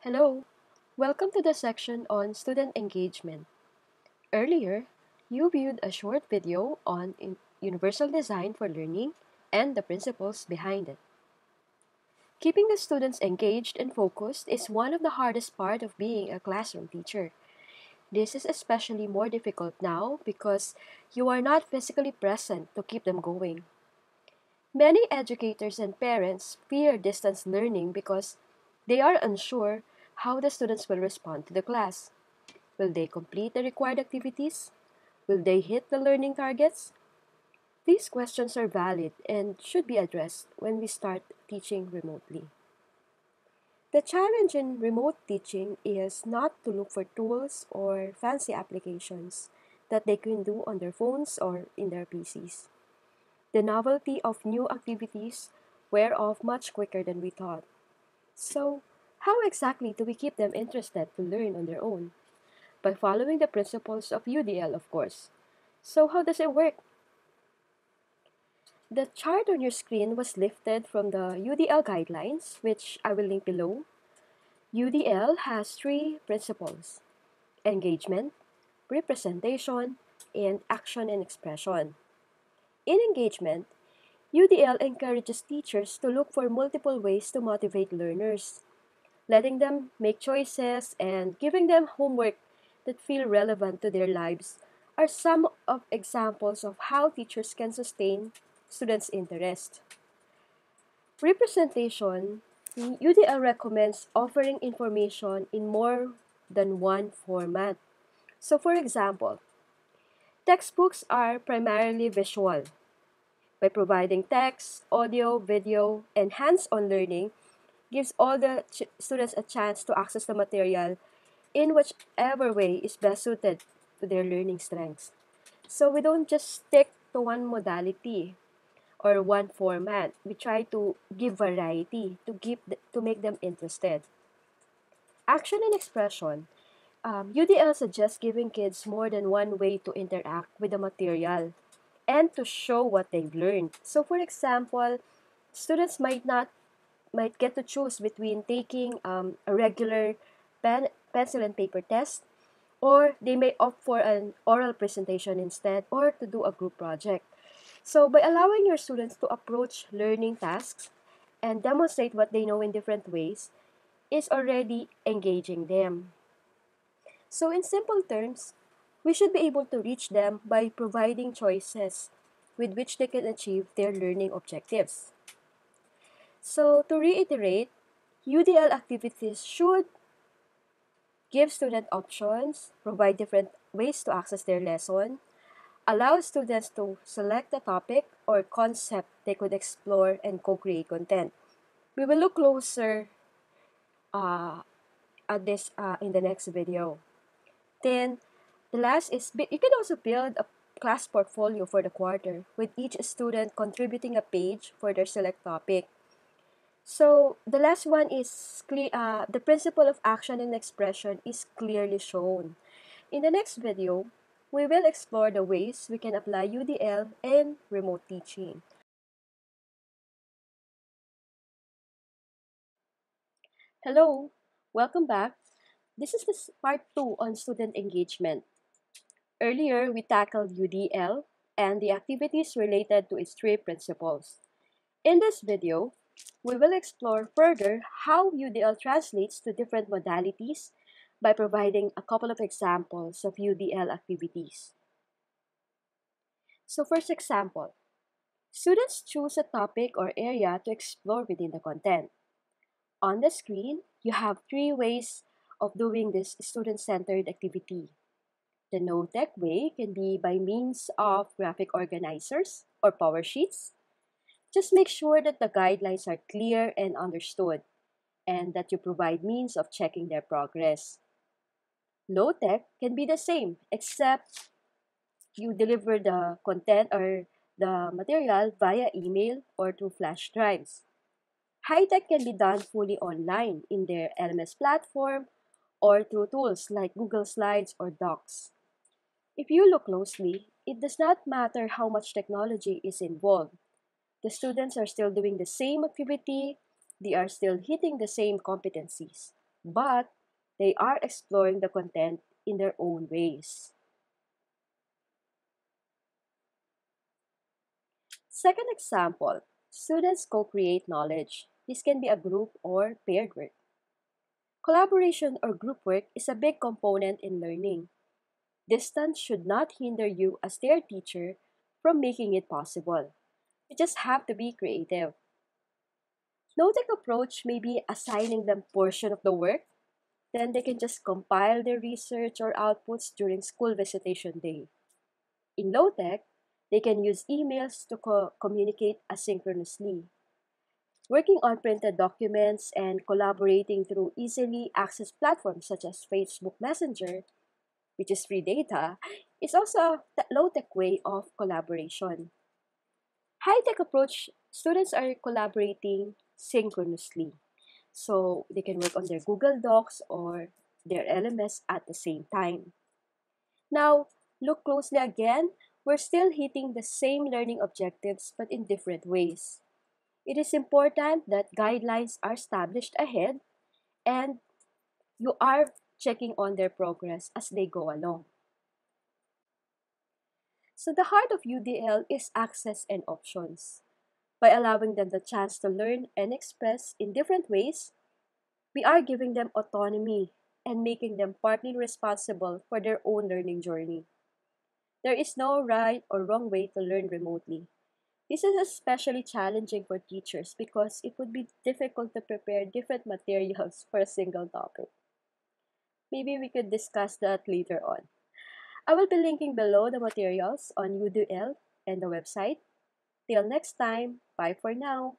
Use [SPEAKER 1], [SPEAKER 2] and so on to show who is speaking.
[SPEAKER 1] Hello, welcome to the section on student engagement. Earlier, you viewed a short video on universal design for learning and the principles behind it. Keeping the students engaged and focused is one of the hardest part of being a classroom teacher. This is especially more difficult now because you are not physically present to keep them going. Many educators and parents fear distance learning because they are unsure how the students will respond to the class. Will they complete the required activities? Will they hit the learning targets? These questions are valid and should be addressed when we start teaching remotely. The challenge in remote teaching is not to look for tools or fancy applications that they can do on their phones or in their PCs. The novelty of new activities wear off much quicker than we thought. So, how exactly do we keep them interested to learn on their own? By following the principles of UDL, of course. So, how does it work? The chart on your screen was lifted from the UDL guidelines, which I will link below. UDL has three principles: engagement, representation, and action and expression. In engagement, UDL encourages teachers to look for multiple ways to motivate learners, letting them make choices and giving them homework that feel relevant to their lives are some of examples of how teachers can sustain students' interest. Representation, UDL recommends offering information in more than one format. So for example, textbooks are primarily visual. By providing text, audio, video, and hands-on learning gives all the students a chance to access the material in whichever way is best suited to their learning strengths. So we don't just stick to one modality or one format. We try to give variety to make them interested. Action and expression. UDL suggests giving kids more than one way to interact with the material and to show what they've learned. So for example, students might get to choose between taking a regular pencil and paper test, or they may opt for an oral presentation instead, or to do a group project. So by allowing your students to approach learning tasks and demonstrate what they know in different ways is already engaging them. So in simple terms, we should be able to reach them by providing choices with which they can achieve their learning objectives. So to reiterate, UDL activities should give student options, provide different ways to access their lesson, allow students to select a topic or concept they could explore and co-create content. We will look closer uh, at this in the next video. Then, the last is you can also build a class portfolio for the quarter with each student contributing a page for their select topic. So the last one is the principle of action and expression is clearly shown. In the next video, we will explore the ways we can apply UDL in remote teaching. Hello, welcome back. This is part 2 on student engagement. Earlier, we tackled UDL and the activities related to its three principles. In this video, we will explore further how UDL translates to different modalities by providing a couple of examples of UDL activities. So first example, students choose a topic or area to explore within the content. On the screen, you have three ways of doing this student-centered activity. The no-tech way can be by means of graphic organizers or power sheets. Just make sure that the guidelines are clear and understood, and that you provide means of checking their progress. Low-tech can be the same, except you deliver the content or the material via email or through flash drives. High-tech can be done fully online in their LMS platform or through tools like Google Slides or Docs. If you look closely, it does not matter how much technology is involved. The students are still doing the same activity, they are still hitting the same competencies. but they are exploring the content in their own ways. Second example, students co-create knowledge. This can be a group or paired work. Collaboration or group work is a big component in learning. Distance should not hinder you as their teacher from making it possible. You just have to be creative. Low-tech approach may be assigning them portion of the work, then they can just compile their research or outputs during school visitation day. In low-tech, they can use emails to communicate asynchronously. Working on printed documents and collaborating through easily accessed platforms such as Facebook Messenger, which is free data, is also a low-tech way of collaboration. High-tech approach, students are collaborating synchronously. So they can work on their Google Docs or their LMS at the same time. Now, look closely again. We're still hitting the same learning objectives but in different ways. It is important that guidelines are established ahead and you are checking on their progress as they go along. So the heart of UDL is access and options. By allowing them the chance to learn and express in different ways, we are giving them autonomy and making them partly responsible for their own learning journey. There is no right or wrong way to learn remotely. This is especially challenging for teachers because it would be difficult to prepare different materials for a single topic. Maybe we could discuss that later on. I will be linking below the materials on UDL and the website. Till next time, bye for now.